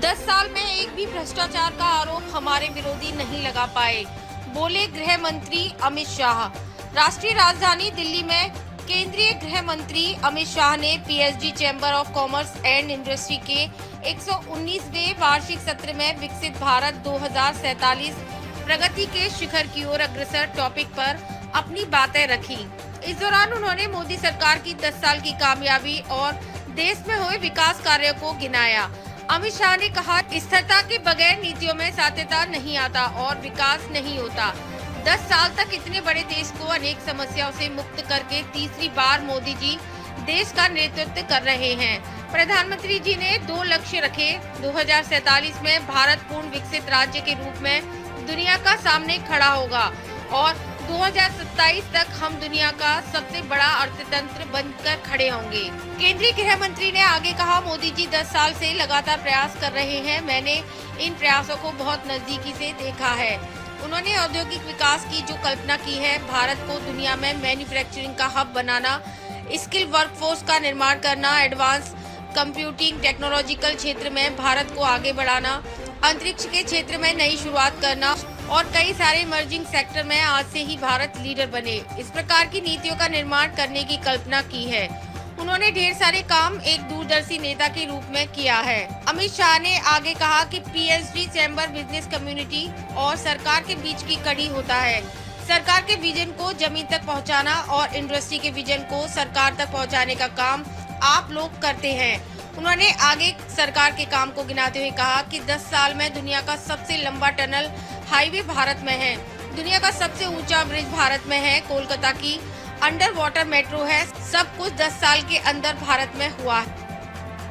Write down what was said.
10 साल में एक भी भ्रष्टाचार का आरोप हमारे विरोधी नहीं लगा पाए, बोले गृह मंत्री अमित शाह। राष्ट्रीय राजधानी दिल्ली में केंद्रीय गृह मंत्री अमित शाह ने PhD chamber of commerce and industry के 119वें वार्षिक सत्र में विकसित भारत 2047 प्रगति के शिखर की ओर अग्रसर टॉपिक पर अपनी बातें रखी। इस दौरान उन्होंने मोदी सरकार की 10 साल की कामयाबी और देश में हुए विकास कार्यों को गिनाया। अमित शाह ने कहा, स्थिरता के बगैर नीतियों में सात्यता नहीं आता और विकास नहीं होता। 10 साल तक इतने बड़े देश को अनेक समस्याओं से मुक्त करके तीसरी बार मोदी जी देश का नेतृत्व कर रहे हैं। प्रधानमंत्री जी ने 2 लक्ष्य रखे। 2047 में भारत पूर्ण विकसित राज्य के रूप में दुनिया का सामने खड़ा होगा और 2027 तक हम दुनिया का सबसे बड़ा अर्थतंत्र बनकर खड़े होंगे। केंद्रीय गृह मंत्री ने आगे कहा, मोदी जी 10 साल से लगातार प्रयास कर रहे हैं। मैंने इन प्रयासों को बहुत नजदीकी से देखा है। उन्होंने औद्योगिक विकास की जो कल्पना की है, भारत को दुनिया में मैन्युफैक्चरिंग का हब बनाना, स्किल वर्कफोर्स का निर्माण करना, एडवांस कंप्यूटिंग टेक्नोलॉजिकल क्षेत्र में भारत को आगे बढ़ाना, अंतरिक्ष के क्षेत्र में नई शुरुआत करना और कई सारे इमर्जिंग सेक्टर में आज से ही भारत लीडर बने, इस प्रकार की नीतियों का निर्माण करने की कल्पना की है। उन्होंने ढेर सारे काम एक दूरदर्शी नेता के रूप में किया है। अमित शाह ने आगे कहा कि पीएचडी चैम्बर बिजनेस कम्युनिटी और सरकार के बीच की कड़ी होता है। सरकार के विजन को जमीन तक पहुंचाना और इंडस्ट्री के विजन को सरकार तक पहुंचाने का काम आप लोग करते हैं। उन्होंने आगे सरकार के काम को गिनाते हुए कहा कि 10 साल में दुनिया का सबसे लंबा टनल हाईवे भारत में है, दुनिया का सबसे ऊंचा ब्रिज भारत में है, कोलकाता की अंडर वाटर मेट्रो है। सब कुछ 10 साल के अंदर भारत में हुआ है।